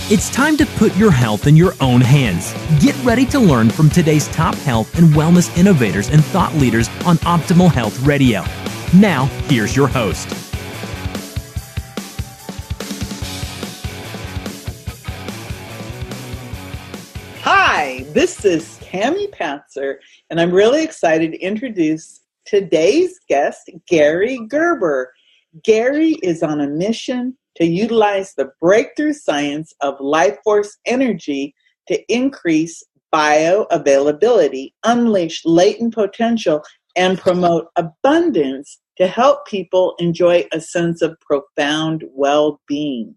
It's time to put your health in your own hands. Get ready to learn from today's top health and wellness innovators and thought leaders on Optimal Health Radio. Now, here's your host. Hi, this is Tammy Patzer, and I'm really excited to introduce today's guest, Gary Gerber. Gary is on a mission to utilize the breakthrough science of life force energy to increase bioavailability, unleash latent potential, and promote abundance to help people enjoy a sense of profound well-being.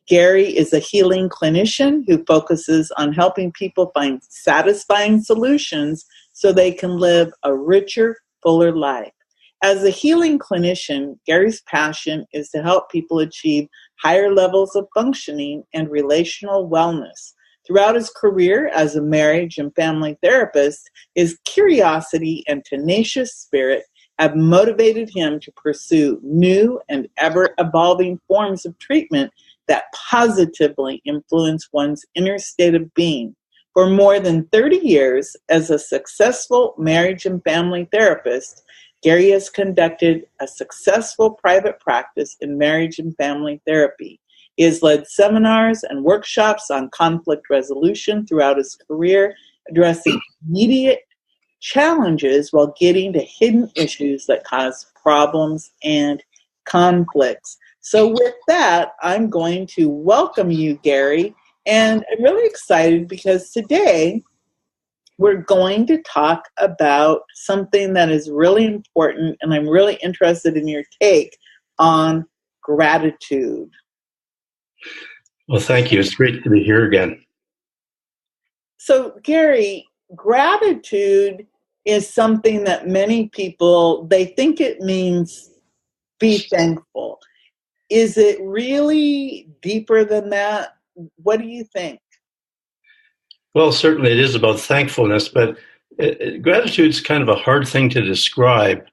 Gary is a healing clinician who focuses on helping people find satisfying solutions so they can live a richer, fuller life. As a healing clinician, Gary's passion is to help people achieve higher levels of functioning and relational wellness. Throughout his career as a marriage and family therapist, his curiosity and tenacious spirit have motivated him to pursue new and ever-evolving forms of treatment that positively influence one's inner state of being. For more than 30 years, as a successful marriage and family therapist, Gary has conducted a successful private practice in marriage and family therapy. He has led seminars and workshops on conflict resolution throughout his career, addressing immediate challenges while getting to hidden issues that cause problems and conflicts. So with that, I'm going to welcome you, Gary, and I'm really excited because today we're going to talk about something that is really important, and I'm really interested in your take on gratitude. Well, thank you. It's great to be here again. So, Gary, gratitude is something that many people, they think it means be thankful. Is it really deeper than that? What do you think? Well, certainly it is about thankfulness, but gratitude is kind of a hard thing to describe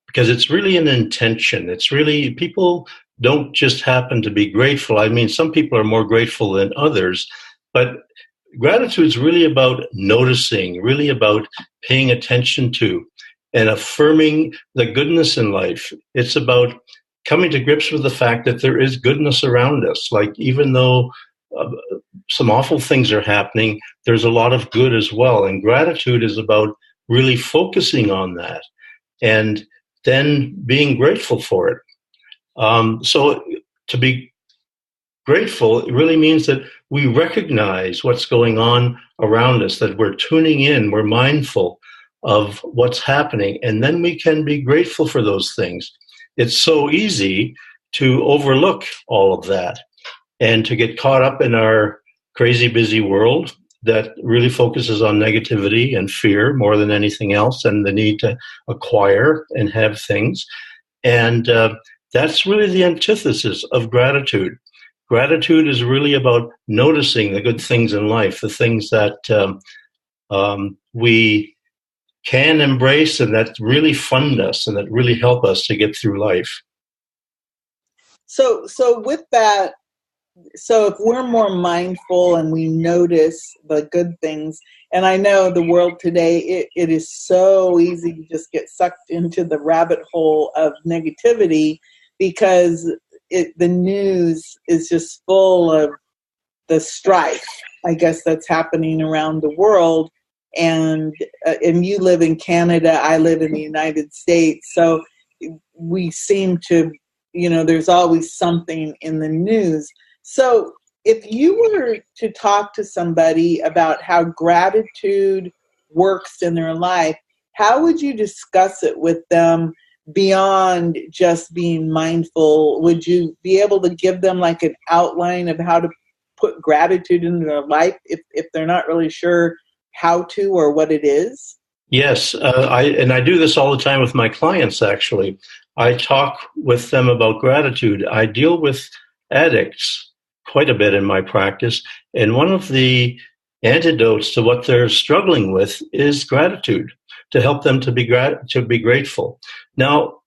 because it's really an intention. It's really, people don't just happen to be grateful. I mean, some people are more grateful than others, but gratitude is really about noticing, really about paying attention to and affirming the goodness in life. It's about coming to grips with the fact that there is goodness around us. Like, even though some awful things are happening, there's a lot of good as well. And gratitude is about really focusing on that and then being grateful for it. So to be grateful, it really means that we recognize what's going on around us, that we're tuning in, we're mindful of what's happening, and then we can be grateful for those things. It's so easy to overlook all of that and to get caught up in our crazy busy world that really focuses on negativity and fear more than anything else, and the need to acquire and have things. And that's really the antithesis of gratitude. Gratitude is really about noticing the good things in life, the things that we can embrace and that really fund us and that really help us to get through life. So with that, so if we're more mindful and we notice the good things, and I know the world today, it is so easy to just get sucked into the rabbit hole of negativity because the news is just full of the strife, I guess, that's happening around the world. And you live in Canada, I live in the United States, so we seem to, there's always something in the news. So if you were to talk to somebody about how gratitude works in their life, how would you discuss it with them beyond just being mindful? Would you be able to give them like an outline of how to put gratitude into their life if they're not really sure how to or what it is? Yes, I do this all the time with my clients, actually. I talk with them about gratitude. I deal with addicts quite a bit in my practice, and one of the antidotes to what they're struggling with is gratitude, to help them to be grateful. Now,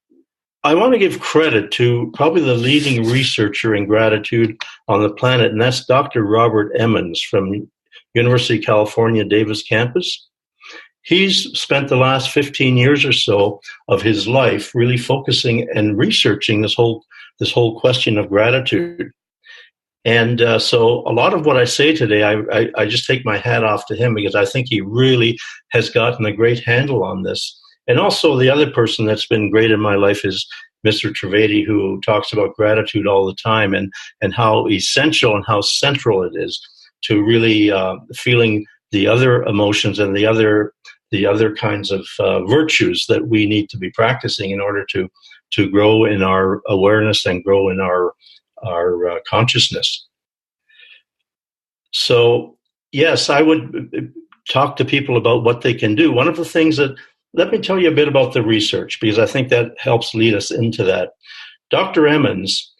I want to give credit to probably the leading researcher in gratitude on the planet, and that's Dr. Robert Emmons from University of California, Davis campus. He's spent the last 15 years or so of his life really focusing and researching this whole question of gratitude. And so a lot of what I say today, I just take my hat off to him, because I think he really has gotten a great handle on this. And also the other person that's been great in my life is Mr. Trivedi, who talks about gratitude all the time, and how essential and how central it is to really feeling the other emotions and the other kinds of virtues that we need to be practicing in order to grow in our awareness and grow in our consciousness. So, yes, I would talk to people about what they can do. One of the things let me tell you a bit about the research, because I think that helps lead us into that. Dr. Emmons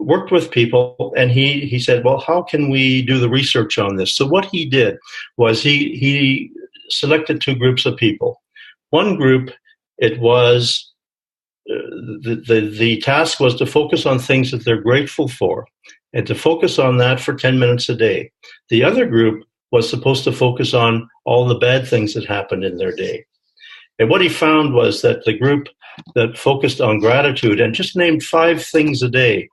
worked with people, and he said, well, how can we do the research on this? So what he did was he selected two groups of people. One group, it was the task was to focus on things that they're grateful for, and to focus on that for 10 minutes a day. The other group was supposed to focus on all the bad things that happened in their day. And what he found was that the group that focused on gratitude and just named 5 things a day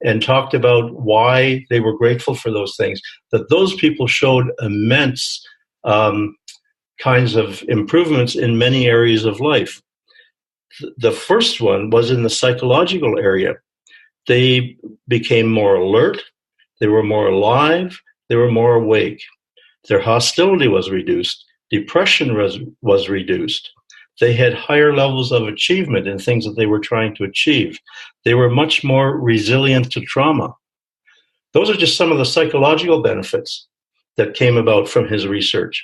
and talked about why they were grateful for those things, that those people showed immense kinds of improvements in many areas of life. The first one was in the psychological area. They became more alert, they were more alive, they were more awake. Their hostility was reduced, depression was reduced. They had higher levels of achievement in things that they were trying to achieve. They were much more resilient to trauma. Those are just some of the psychological benefits that came about from his research.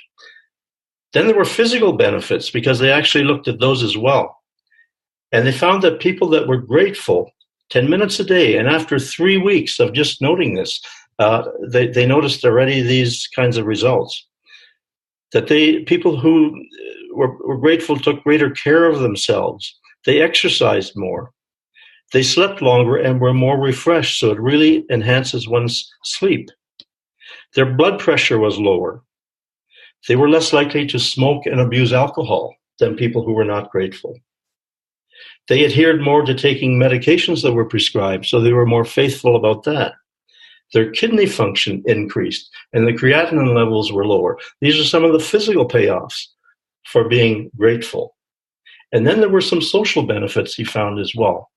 Then there were physical benefits, because they actually looked at those as well. And they found that people that were grateful 10 minutes a day, and after 3 weeks of just noting this, they noticed already these kinds of results. That people who were grateful took greater care of themselves. They exercised more. They slept longer and were more refreshed, so it really enhances one's sleep. Their blood pressure was lower. They were less likely to smoke and abuse alcohol than people who were not grateful. They adhered more to taking medications that were prescribed, so they were more faithful about that. Their kidney function increased, and the creatinine levels were lower. These are some of the physical payoffs for being grateful. And then there were some social benefits he found as well.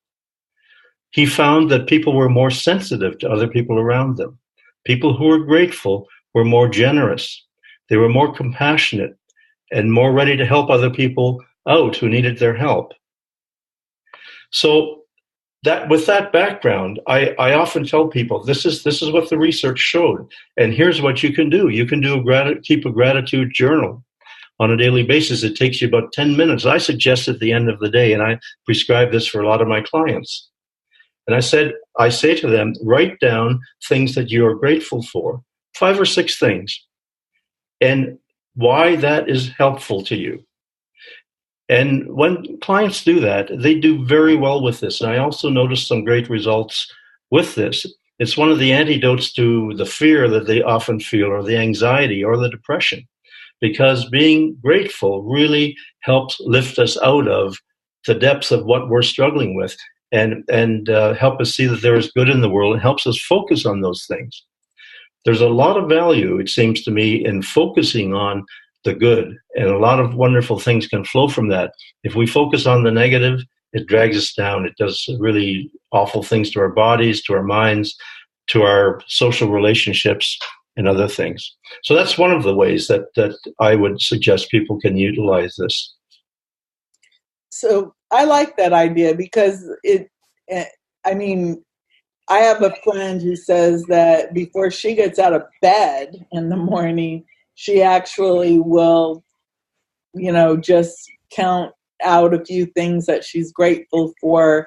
He found that people were more sensitive to other people around them. People who were grateful were more generous. They were more compassionate and more ready to help other people out who needed their help. So that with that background, I often tell people, this is what the research showed, and here's what you can do. You can keep a gratitude journal on a daily basis. It takes you about 10 minutes. I suggest at the end of the day, and I prescribe this for a lot of my clients. And I say to them, write down things that you are grateful for, 5 or 6 things, and why that is helpful to you. And when clients do that, they do very well with this. And I also noticed some great results with this. It's one of the antidotes to the fear that they often feel, or the anxiety, or the depression, because being grateful really helps lift us out of the depths of what we're struggling with, and help us see that there is good in the world, and helps us focus on those things. There's a lot of value, it seems to me, in focusing on the good, and a lot of wonderful things can flow from that. If we focus on the negative, it drags us down. It does really awful things to our bodies, to our minds, to our social relationships, and other things. So that's one of the ways that I would suggest people can utilize this. So I like that idea, because I have a friend who says that before she gets out of bed in the morning, she actually will, just count out a few things that she's grateful for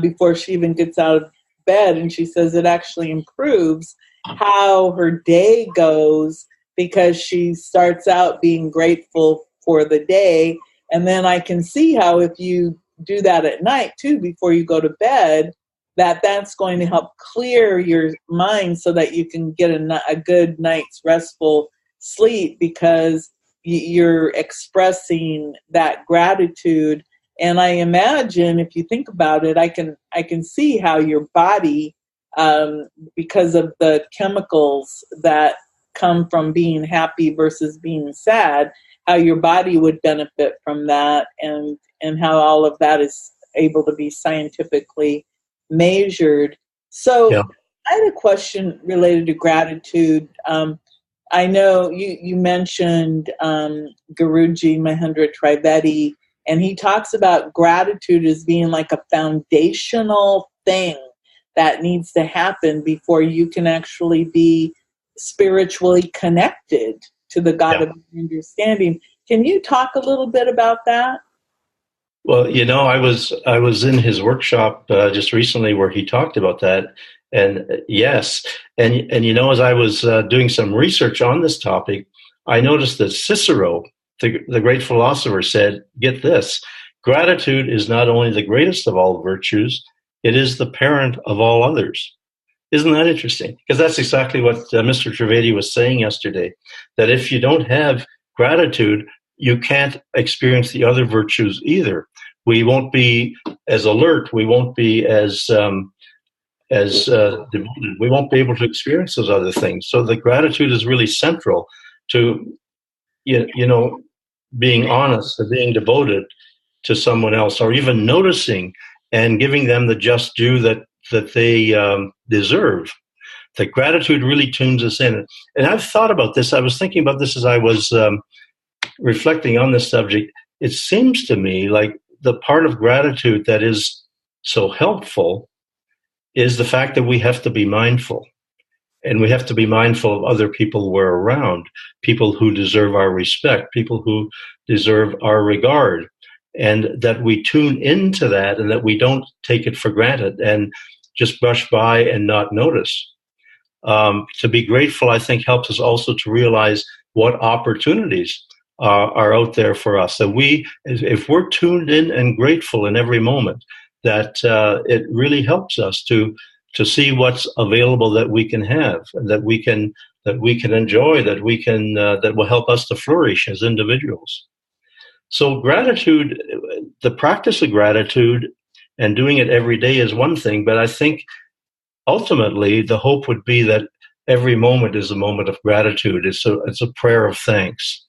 before she even gets out of bed. And she says it actually improves how her day goes, because she starts out being grateful for the day. And then I can see how if you do that at night too, before you go to bed, that's going to help clear your mind so that you can get a good night's restful sleep, because you're expressing that gratitude. And I imagine, if you think about it, I can see how your body, because of the chemicals that come from being happy versus being sad, how your body would benefit from that, and how all of that is able to be scientifically measured. So Yeah. I had a question related to gratitude. I know you mentioned Guruji Mahendra Trivedi, and he talks about gratitude as being like a foundational thing that needs to happen before you can actually be spiritually connected to the God Yeah. of understanding. Can you talk a little bit about that? Well, I was in his workshop just recently where he talked about that, and yes, and as I was doing some research on this topic, I noticed that Cicero, the great philosopher, said, "Get this: gratitude is not only the greatest of all virtues; it is the parent of all others." Isn't that interesting? Because that's exactly what Mr. Trivedi was saying yesterday, that if you don't have gratitude, you can't experience the other virtues either. We won't be as alert. We won't be as devoted. We won't be able to experience those other things. So the gratitude is really central to being honest and being devoted to someone else, or even noticing and giving them the just due that they deserve. That gratitude really tunes us in. And I've thought about this. I was thinking about this as I was reflecting on this subject. It seems to me like the part of gratitude that is so helpful is the fact that we have to be mindful. And we have to be mindful of other people we're around, people who deserve our respect, people who deserve our regard, and that we tune into that and that we don't take it for granted and just brush by and not notice. To be grateful, I think, helps us also to realize what opportunities are out there for us. That if we're tuned in and grateful in every moment, that it really helps us to see what's available that we can have, and that we can enjoy, that will help us to flourish as individuals. So gratitude, the practice of gratitude and doing it every day is one thing, but I think ultimately the hope would be that every moment is a moment of gratitude. It's a prayer of thanks.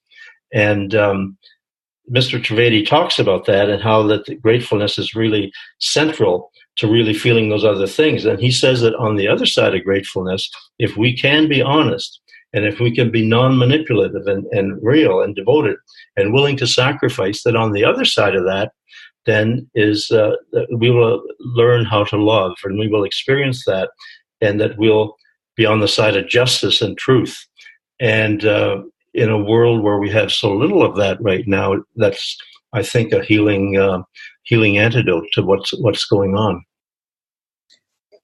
And Mr. Trivedi talks about that, and how that the gratefulness is really central to really feeling those other things. And he says that on the other side of gratefulness, if we can be honest, and if we can be non-manipulative and real and devoted and willing to sacrifice, that on the other side of that, then is we will learn how to love, and we will experience that, and that we'll be on the side of justice and truth. And in a world where we have so little of that right now, that's, I think, a healing antidote to what's going on.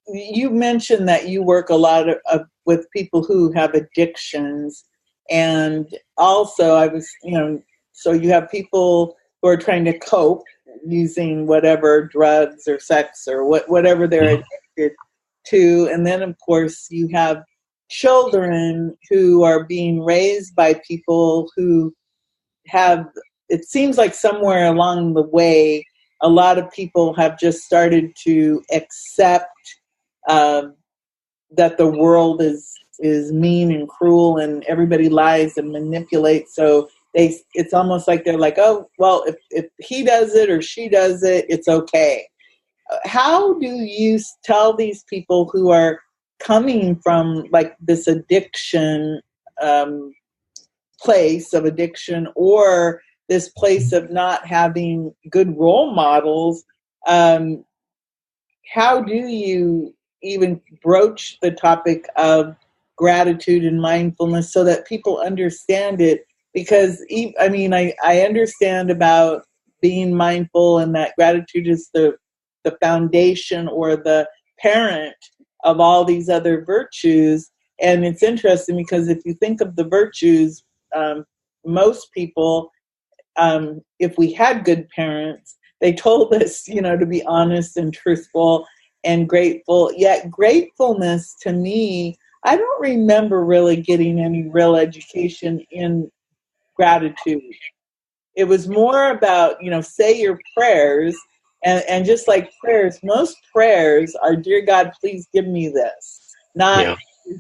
You mentioned that you work a lot with people who have addictions, and also so you have people who are trying to cope using whatever drugs or sex or whatever they're addicted to, and then of course you have children who are being raised by people who have, it seems like somewhere along the way, a lot of people have just started to accept that the world is mean and cruel, and everybody lies and manipulates. So it's almost like they're like, oh, well, if he does it or she does it, it's okay. How do you tell these people who are coming from like this addiction place of addiction, or this place of not having good role models, how do you even broach the topic of gratitude and mindfulness so that people understand it? Because I understand about being mindful, and that gratitude is the foundation or the parent of all these other virtues. And it's interesting because if you think of the virtues, most people, if we had good parents, they told us, to be honest and truthful and grateful. Yet gratefulness to me, I don't remember really getting any real education in gratitude. It was more about, say your prayers, and just like prayers, most prayers are, "Dear God, please give me this." Not, Yeah.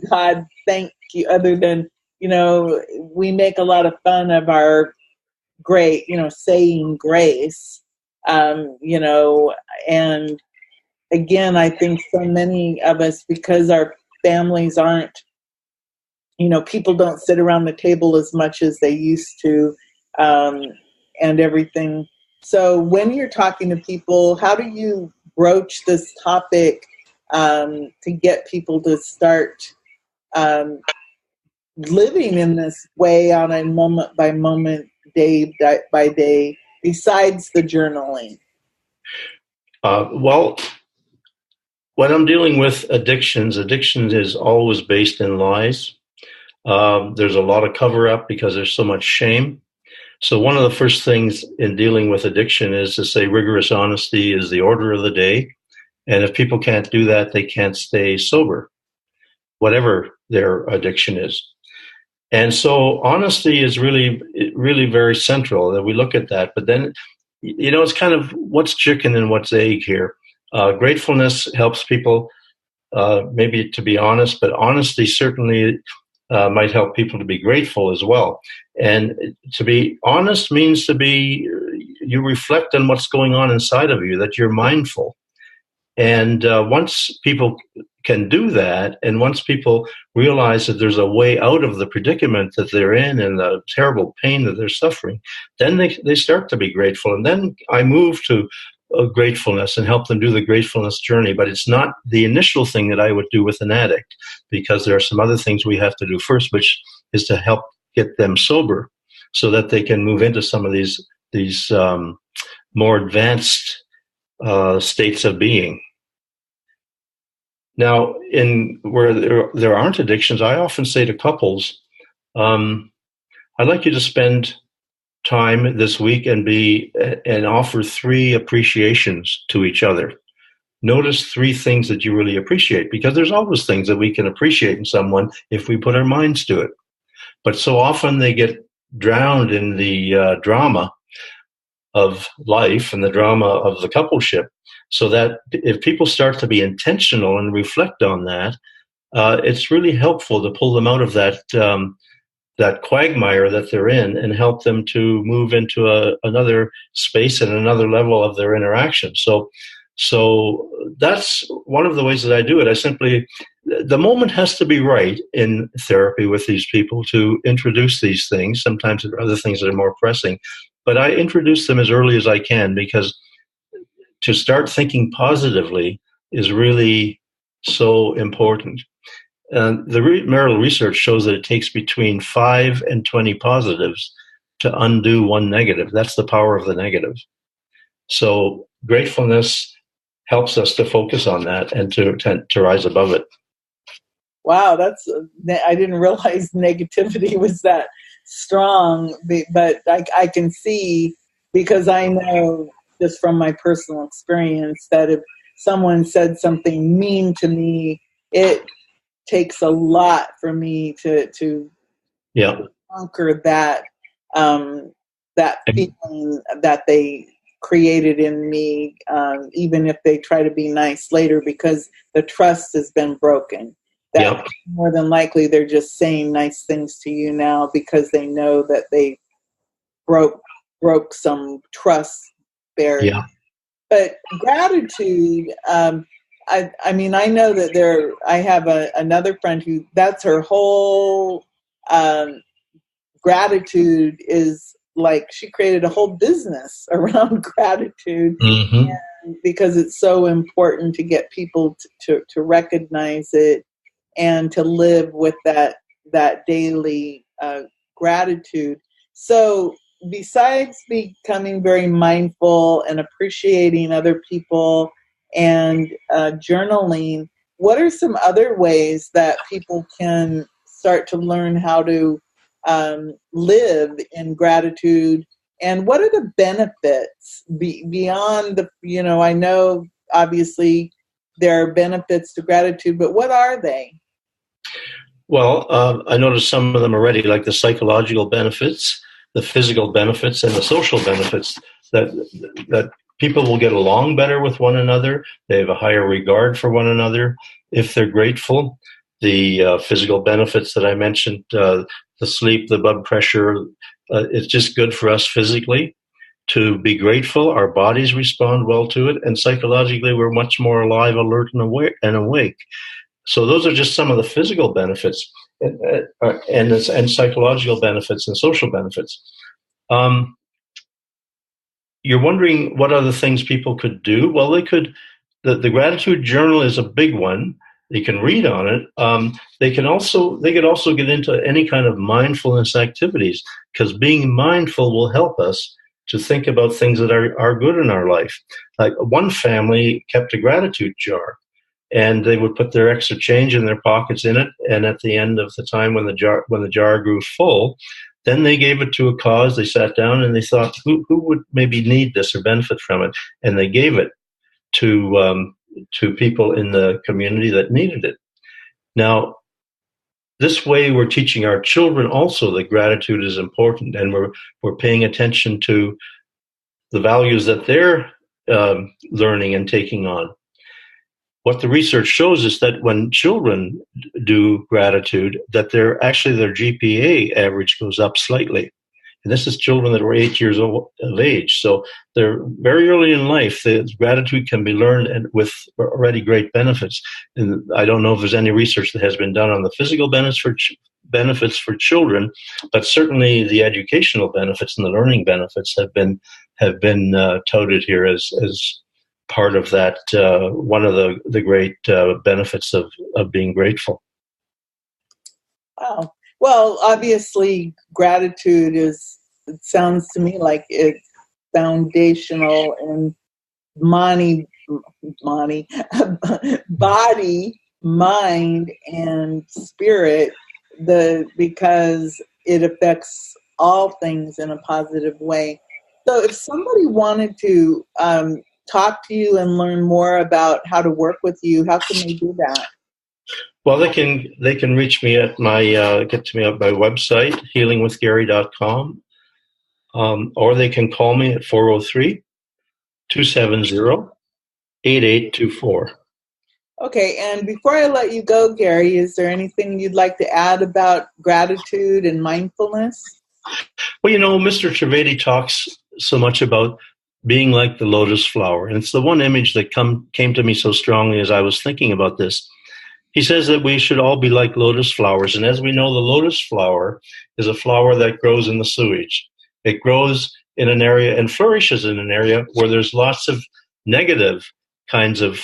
"God, thank you," other than, we make a lot of fun of our great, saying grace, and again, I think so many of us, because our families aren't, people don't sit around the table as much as they used to, and everything. So when you're talking to people, how do you broach this topic to get people to start living in this way on a moment by moment, day by day, besides the journaling? Well, when I'm dealing with addiction is always based in lies. There's a lot of cover up because there's so much shame. So one of the first things in dealing with addiction is to say rigorous honesty is the order of the day. And if people can't do that, they can't stay sober, whatever their addiction is. And so honesty is really, really very central that we look at that. But then, it's kind of what's chicken and what's egg here. Gratefulness helps people maybe to be honest, but honesty certainly might help people to be grateful as well. And to be honest means you reflect on what's going on inside of you, that you're mindful. And once people can do that, and once people realize that there's a way out of the predicament that they're in and the terrible pain that they're suffering, then they start to be grateful. And then I move to gratefulness and help them do the gratefulness journey. But it's not the initial thing that I would do with an addict, because there are some other things we have to do first, which is to help get them sober so that they can move into some of these more advanced states of being. Now, in where there aren't addictions, I often say to couples, I'd like you to spend time this week and offer 3 appreciations to each other. Notice 3 things that you really appreciate, because there's always things that we can appreciate in someone if we put our minds to it. But so often they get drowned in the drama of life and the drama of the coupleship, so that if people start to be intentional and reflect on that, it's really helpful to pull them out of that quagmire that they're in and help them to move into another space and another level of their interaction. So that's one of the ways that I do it. The moment has to be right in therapy with these people to introduce these things. Sometimes there are other things that are more pressing, but I introduce them as early as I can, because to start thinking positively is really so important. The marital research shows that it takes between 5 and 20 positives to undo 1 negative. That's the power of the negative. So gratefulness helps us to focus on that and to rise above it. Wow, I didn't realize negativity was that strong, but I can see, because I know just from my personal experience that if someone said something mean to me, it takes a lot for me to conquer that feeling that they created in me, even if they try to be nice later, because the trust has been broken. That more than likely they're just saying nice things to you now because they know that they broke some trust barrier. Yeah. But gratitude, I mean, I know that I have another friend who, that's her whole gratitude is like, she created a whole business around gratitude. Mm-hmm. Because it's so important to get people to recognize it and to live with that daily gratitude. So besides becoming very mindful and appreciating other people and journaling, what are some other ways that people can start to learn how to live in gratitude And what are the benefits beyond the, I know obviously there are benefits to gratitude, but what are they? Well, I noticed some of them already, like the psychological benefits, the physical benefits, and the social benefits that people will get along better with one another. They have a higher regard for one another if they're grateful. The physical benefits that I mentioned, the sleep, the blood pressure, it's just good for us physically to be grateful. Our bodies respond well to it, and psychologically, we're much more alive, alert, and awake. So those are just some of the physical benefits and psychological benefits and social benefits. You're wondering what other things people could do? Well, they could. The gratitude journal is a big one. They can read on it. They could also get into any kind of mindfulness activities, because being mindful will help us to think about things that are good in our life. Like one family kept a gratitude jar, and they would put their extra change in their pockets in it. And at the end of the time, when the jar grew full, then they gave it to a cause. They sat down and they thought, who would maybe need this or benefit from it, and they gave it to people in the community that needed it. Now, this way, we're teaching our children also that gratitude is important, and we're paying attention to the values that they're learning and taking on. What the research shows is that when children do gratitude, that their GPA average goes up slightly. And this is children that were 8 years of age. So they're very early in life. The gratitude can be learned and with already great benefits. And I don't know if there's any research that has been done on the physical benefits for children, but certainly the educational benefits and the learning benefits have been touted here as part of that, one of the great benefits of being grateful. Wow. Well, obviously, gratitude it sounds to me like it's foundational in body, mind, and spirit, because it affects all things in a positive way. So if somebody wanted to talk to you and learn more about how to work with you, how can they do that? Well, they can reach me at my get to me at my website, healingwithgary.com, or they can call me at 403-270-8824. Okay, and before I let you go, Gary, is there anything you'd like to add about gratitude and mindfulness? Well, Mr. Trivedi talks so much about being like the lotus flower, and it's the one image that came to me so strongly as I was thinking about this. He says that we should all be like lotus flowers. And as we know, the lotus flower is a flower that grows in the sewage. It grows in an area and flourishes in an area where there's lots of negative kinds of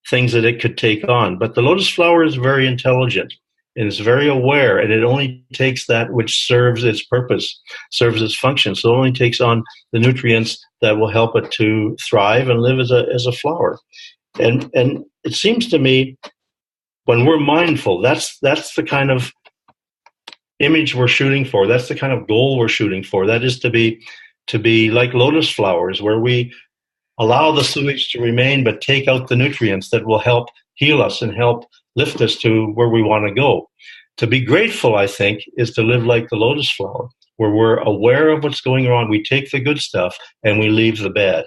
things that it could take on. But the lotus flower is very intelligent and is very aware, and it only takes that which serves its purpose, serves its function. So it only takes on the nutrients that will help it to thrive and live as a flower. And it seems to me, when we're mindful, that's the kind of image we're shooting for. That's the kind of goal we're shooting for. That is to be like lotus flowers, where we allow the sewage to remain, but take out the nutrients that will help heal us and help lift us to where we want to go. To be grateful, I think, is to live like the lotus flower, where we're aware of what's going on. We take the good stuff and we leave the bad.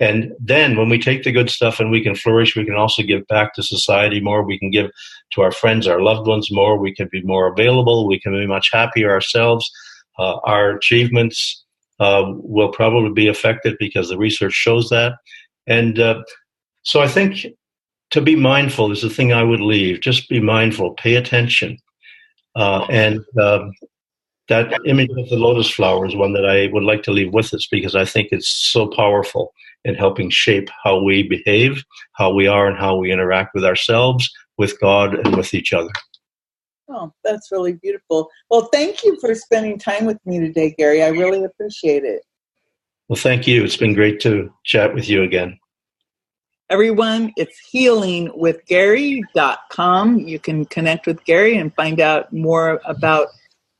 And then when we take the good stuff and we can flourish, we can also give back to society more. We can give to our friends, our loved ones more. We can be more available. We can be much happier ourselves. Our achievements will probably be affected because the research shows that. And so I think to be mindful is the thing I would leave. Just be mindful, pay attention. And that image of the lotus flower is one that I would like to leave with us, because I think it's so powerful in helping shape how we behave, how we are, and how we interact with ourselves, with God, and with each other. Oh, that's really beautiful. Well, thank you for spending time with me today, Gary. I really appreciate it. Well, thank you. It's been great to chat with you again. Everyone, it's healingwithgary.com. You can connect with Gary and find out more about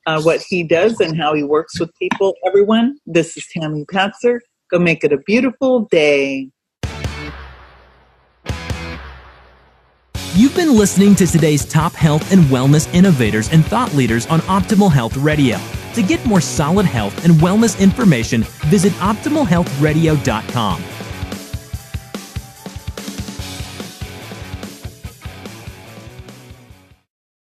what he does and how he works with people. Everyone, this is Tammy Patzer. Go make it a beautiful day. You've been listening to today's top health and wellness innovators and thought leaders on Optimal Health Radio. To get more solid health and wellness information, visit OptimalHealthRadio.com.